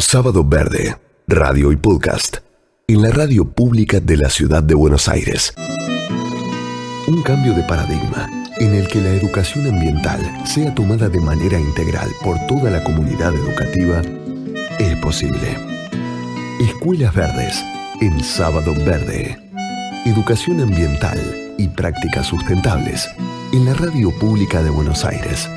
Sábado Verde, radio y podcast, en la radio pública de la ciudad de Buenos Aires. Un cambio de paradigma en el que la educación ambiental sea tomada de manera integral por toda la comunidad educativa es posible. Escuelas Verdes en Sábado Verde. Educación ambiental y prácticas sustentables en la radio pública de Buenos Aires.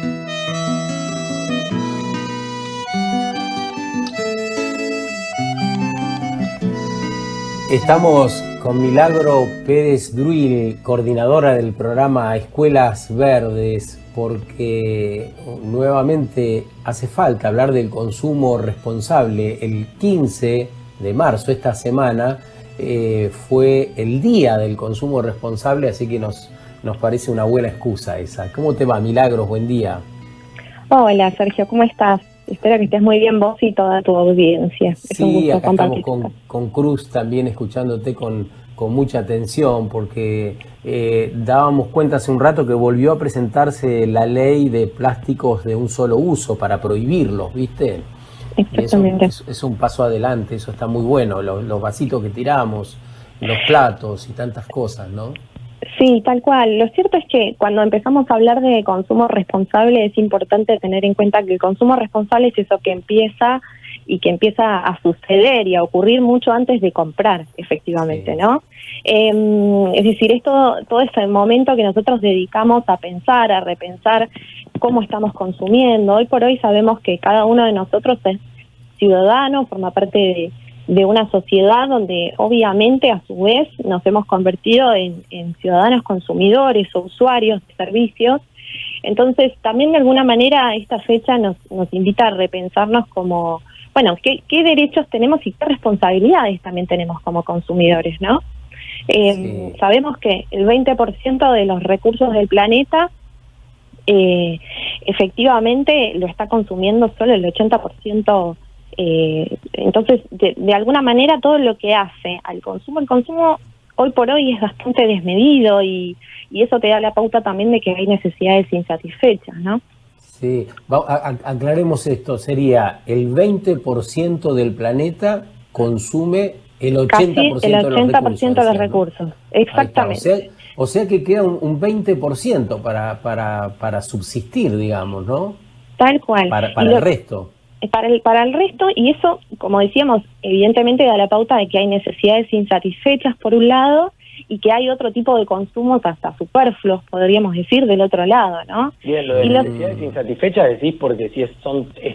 Estamos con Milagro Pérez Druil, coordinadora del programa Escuelas Verdes, porque nuevamente hace falta hablar del consumo responsable. El 15 de marzo, esta semana, fue el día del consumo responsable, así que nos parece una buena excusa esa. ¿Cómo te va, Milagros? Buen día. Hola, Sergio, ¿cómo estás? Espero que estés muy bien vos y toda tu audiencia. Sí, acá estamos con Cruz también escuchándote con mucha atención, porque dábamos cuenta hace un rato que volvió a presentarse la ley de plásticos de un solo uso para prohibirlos, ¿viste? Exactamente. Eso es un paso adelante, eso está muy bueno, los vasitos que tiramos, los platos y tantas cosas, ¿no? Sí, tal cual. Lo cierto es que cuando empezamos a hablar de consumo responsable es importante tener en cuenta que el consumo responsable es eso que empieza a suceder y a ocurrir mucho antes de comprar, efectivamente, sí. ¿No? Es decir, todo ese momento que nosotros dedicamos a pensar, a repensar cómo estamos consumiendo. Hoy por hoy sabemos que cada uno de nosotros es ciudadano, forma parte de una sociedad donde obviamente a su vez nos hemos convertido en ciudadanos consumidores o usuarios de servicios. Entonces también de alguna manera esta fecha nos invita a repensarnos como, bueno, qué derechos tenemos y qué responsabilidades también tenemos como consumidores, ¿no? Sí. Sabemos que el 20% de los recursos del planeta efectivamente lo está consumiendo solo el 80%. Entonces, de alguna manera, todo lo que hace al consumo, el consumo hoy por hoy es bastante desmedido y eso te da la pauta también de que hay necesidades insatisfechas, ¿no? Sí, aclaremos esto, sería el 20% del planeta consume el 80% Casi el 80% de los recursos, ¿no? Exactamente. O sea que queda un 20% para subsistir, digamos, ¿no? Tal cual. Para el resto. Para el resto, y eso, como decíamos, evidentemente da la pauta de que hay necesidades insatisfechas por un lado y que hay otro tipo de consumos hasta superfluos, podríamos decir, del otro lado, ¿no? Bien, lo de necesidades insatisfechas decís porque si es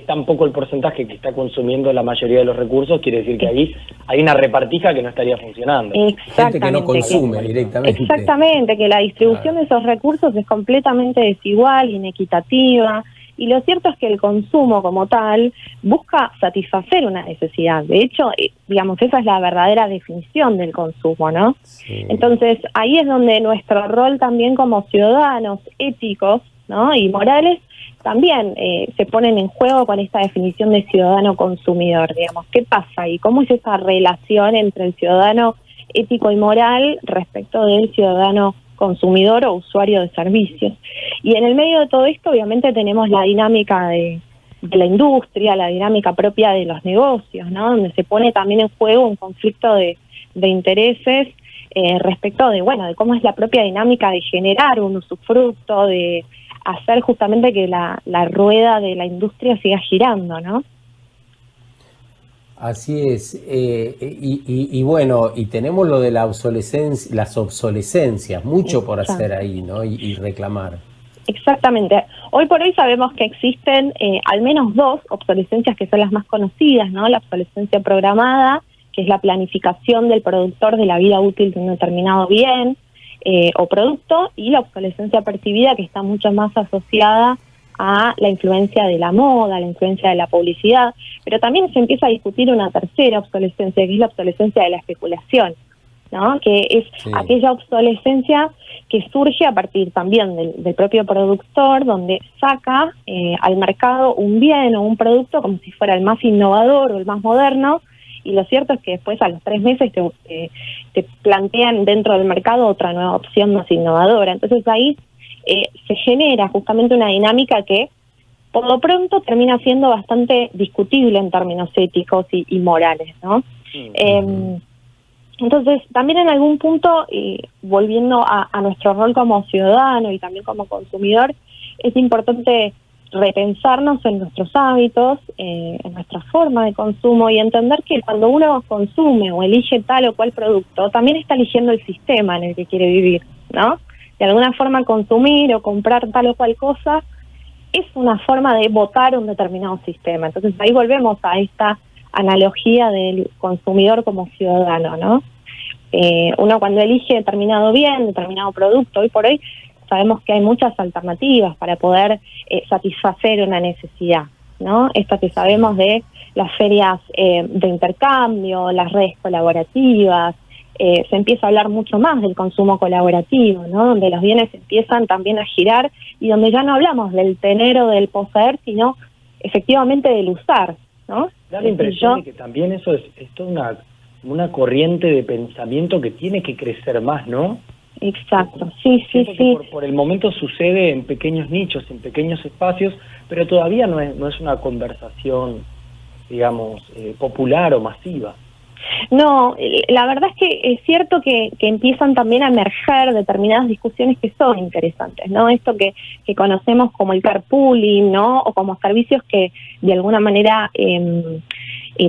tan poco el porcentaje que está consumiendo la mayoría de los recursos, quiere decir que ahí hay una repartija que no estaría funcionando. Exactamente. Gente que no consume directamente. Exactamente, que la distribución de esos recursos es completamente desigual, inequitativa. Y lo cierto es que el consumo como tal busca satisfacer una necesidad. De hecho, digamos, esa es la verdadera definición del consumo, ¿no? Sí. Entonces, ahí es donde nuestro rol también como ciudadanos éticos, ¿no?, y morales también se ponen en juego con esta definición de ciudadano consumidor, digamos. ¿Qué pasa ahí? ¿Cómo es esa relación entre el ciudadano ético y moral respecto del ciudadano consumidor o usuario de servicios? Y en el medio de todo esto obviamente tenemos la dinámica de la industria, la dinámica propia de los negocios, ¿no?, donde se pone también en juego un conflicto de intereses respecto de cómo es la propia dinámica de generar un usufructo, de hacer justamente que la rueda de la industria siga girando, ¿no? Así es, y tenemos lo de la obsolescencia, las obsolescencias, mucho por hacer ahí, ¿no? Y reclamar. Exactamente. Hoy por hoy sabemos que existen al menos dos obsolescencias que son las más conocidas, ¿no? La obsolescencia programada, que es la planificación del productor de la vida útil de un determinado bien o producto, y la obsolescencia percibida, que está mucho más asociada a la influencia de la moda, la influencia de la publicidad, pero también se empieza a discutir una tercera obsolescencia, que es la obsolescencia de la especulación, ¿no?, que es aquella obsolescencia que surge a partir también del propio productor, donde saca al mercado un bien o un producto como si fuera el más innovador o el más moderno, y lo cierto es que después a los 3 meses te plantean dentro del mercado otra nueva opción más innovadora. Entonces ahí se genera justamente una dinámica que por lo pronto termina siendo bastante discutible en términos éticos y morales, ¿no? Entonces, también en algún punto, volviendo a nuestro rol como ciudadano y también como consumidor, es importante repensarnos en nuestros hábitos, en nuestra forma de consumo y entender que cuando uno consume o elige tal o cual producto, también está eligiendo el sistema en el que quiere vivir, ¿no? De alguna forma consumir o comprar tal o cual cosa es una forma de votar un determinado sistema. Entonces ahí volvemos a esta analogía del consumidor como ciudadano, ¿no? Uno cuando elige determinado bien, determinado producto, hoy por hoy sabemos que hay muchas alternativas para poder satisfacer una necesidad, ¿no? Esto que sabemos de las ferias de intercambio, las redes colaborativas, se empieza a hablar mucho más del consumo colaborativo, ¿no? Donde los bienes empiezan también a girar y donde ya no hablamos del tener o del poseer, sino efectivamente del usar, ¿no? Da la impresión de que también eso es toda una corriente de pensamiento que tiene que crecer más, ¿no? Exacto, sí. Por el momento sucede en pequeños nichos, en pequeños espacios, pero todavía no es una conversación, digamos, popular o masiva. No, la verdad es que es cierto que empiezan también a emerger determinadas discusiones que son interesantes, ¿no? Esto que conocemos como el carpooling, ¿no? O como servicios que de alguna manera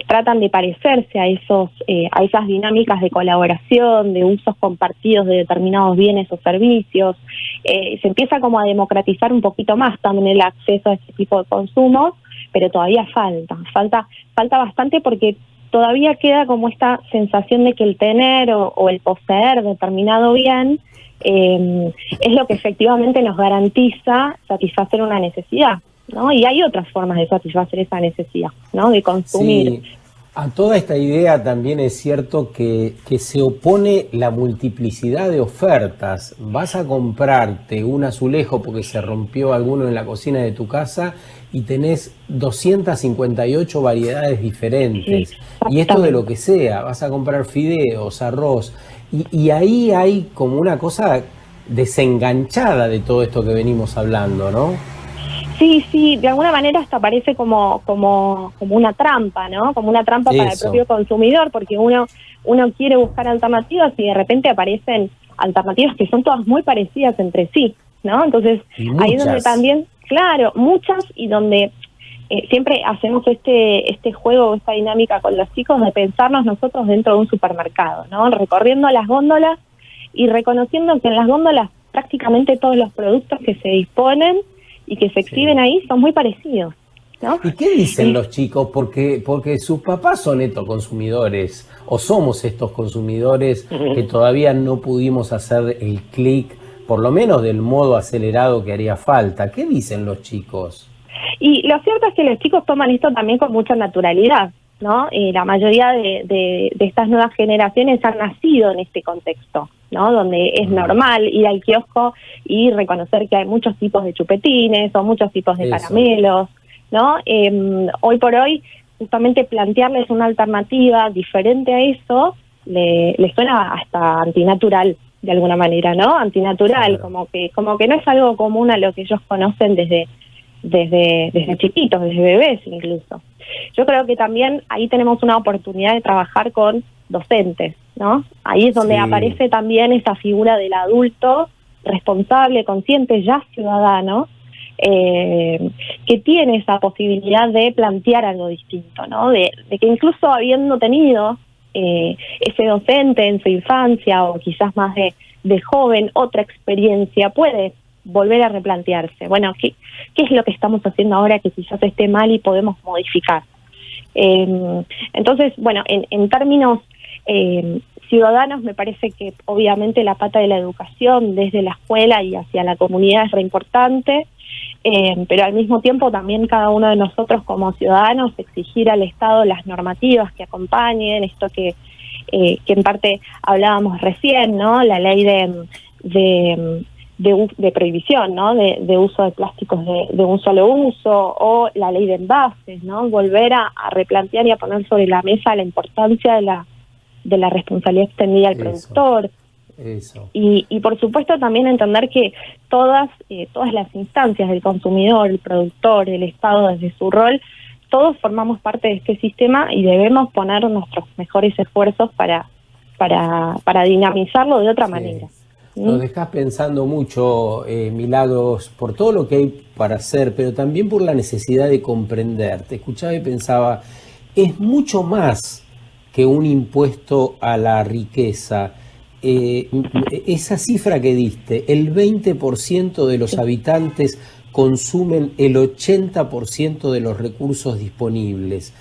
tratan de parecerse a esas dinámicas de colaboración, de usos compartidos de determinados bienes o servicios. Se empieza como a democratizar un poquito más también el acceso a este tipo de consumos, pero todavía falta bastante porque todavía queda como esta sensación de que el tener o el poseer determinado bien es lo que efectivamente nos garantiza satisfacer una necesidad, ¿no? Y hay otras formas de satisfacer esa necesidad, ¿no? De consumir. Sí. A toda esta idea también es cierto que se opone la multiplicidad de ofertas. Vas a comprarte un azulejo porque se rompió alguno en la cocina de tu casa y tenés 258 variedades diferentes. Y esto de lo que sea, vas a comprar fideos, arroz, y ahí hay como una cosa desenganchada de todo esto que venimos hablando, ¿no? Sí, de alguna manera hasta parece como una trampa, ¿no? Como una trampa para el propio consumidor, porque uno quiere buscar alternativas y de repente aparecen alternativas que son todas muy parecidas entre sí, ¿no? Entonces, ahí es donde también, claro, muchas, y donde siempre hacemos este juego, esta dinámica con los chicos de pensarnos nosotros dentro de un supermercado, ¿no? Recorriendo las góndolas y reconociendo que en las góndolas prácticamente todos los productos que se disponen y que se exhiben ahí son muy parecidos, ¿no? ¿Y qué dicen los chicos? Porque sus papás son estos consumidores, o somos estos consumidores que todavía no pudimos hacer el clic, por lo menos del modo acelerado que haría falta. ¿Qué dicen los chicos? Y lo cierto es que los chicos toman esto también con mucha naturalidad, ¿no? La mayoría de estas nuevas generaciones han nacido en este contexto, ¿no? Donde es normal ir al kiosco y reconocer que hay muchos tipos de chupetines o muchos tipos de caramelos, ¿no? Hoy por hoy, justamente plantearles una alternativa diferente a eso les suena hasta antinatural, de alguna manera, ¿no? Antinatural, como que no es algo común a lo que ellos conocen desde chiquitos, desde bebés incluso. Yo creo que también ahí tenemos una oportunidad de trabajar con docentes, ¿no? Ahí es donde aparece también esa figura del adulto responsable, consciente, ya ciudadano, que tiene esa posibilidad de plantear algo distinto, ¿no? De que incluso habiendo tenido ese docente en su infancia o quizás más de joven, otra experiencia, puede volver a replantearse. Bueno, ¿qué es lo que estamos haciendo ahora que quizás esté mal y podemos modificar? Entonces, bueno, en términos ciudadanos, me parece que obviamente la pata de la educación desde la escuela y hacia la comunidad es re importante, pero al mismo tiempo también cada uno de nosotros como ciudadanos exigir al Estado las normativas que acompañen esto que en parte hablábamos recién, ¿no? La ley de prohibición, ¿no? De uso de plásticos de un solo uso, o la ley de envases, ¿no? Volver a replantear y a poner sobre la mesa la importancia de la responsabilidad extendida al productor. Y por supuesto también entender que todas las instancias del consumidor, el productor, el Estado desde su rol, todos formamos parte de este sistema y debemos poner nuestros mejores esfuerzos para dinamizarlo de otra manera. Nos dejás pensando mucho, Milagros, por todo lo que hay para hacer, pero también por la necesidad de comprender. Te escuchaba y pensaba, es mucho más que un impuesto a la riqueza. Esa cifra que diste, el 20% de los habitantes consumen el 80% de los recursos disponibles.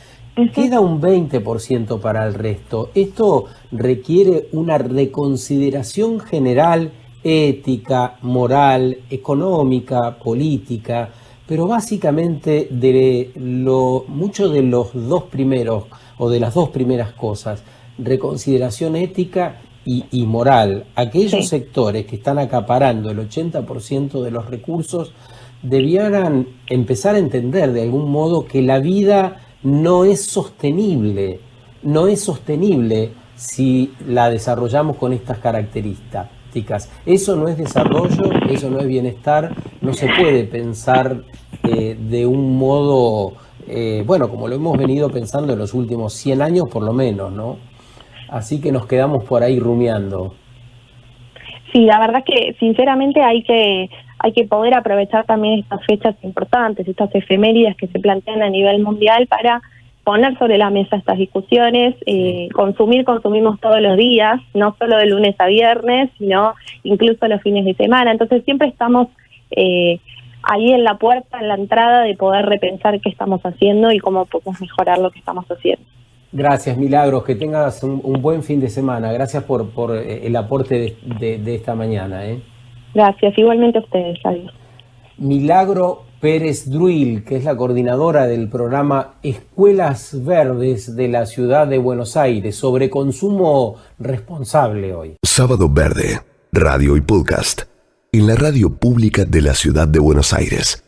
Queda un 20% para el resto. Esto requiere una reconsideración general, ética, moral, económica, política, pero básicamente mucho de los dos primeros o de las dos primeras cosas, reconsideración ética y moral. Aquellos sectores que están acaparando el 80% de los recursos debieran empezar a entender de algún modo que la vida no es sostenible si la desarrollamos con estas características. Eso no es desarrollo, eso no es bienestar, no se puede pensar de un modo, como lo hemos venido pensando en los últimos 100 años por lo menos, ¿no? Así que nos quedamos por ahí rumiando. Sí, la verdad que sinceramente hay que poder aprovechar también estas fechas importantes, estas efemérides que se plantean a nivel mundial para poner sobre la mesa estas discusiones. Consumimos todos los días, no solo de lunes a viernes, sino incluso los fines de semana. Entonces siempre estamos ahí en la puerta, en la entrada, de poder repensar qué estamos haciendo y cómo podemos mejorar lo que estamos haciendo. Gracias, Milagros, que tengas un buen fin de semana. Gracias por el aporte de esta mañana. Gracias, igualmente a ustedes. Adiós. Milagro Pérez Druil, que es la coordinadora del programa Escuelas Verdes de la Ciudad de Buenos Aires, sobre consumo responsable hoy. Sábado Verde, radio y podcast, en la radio pública de la Ciudad de Buenos Aires.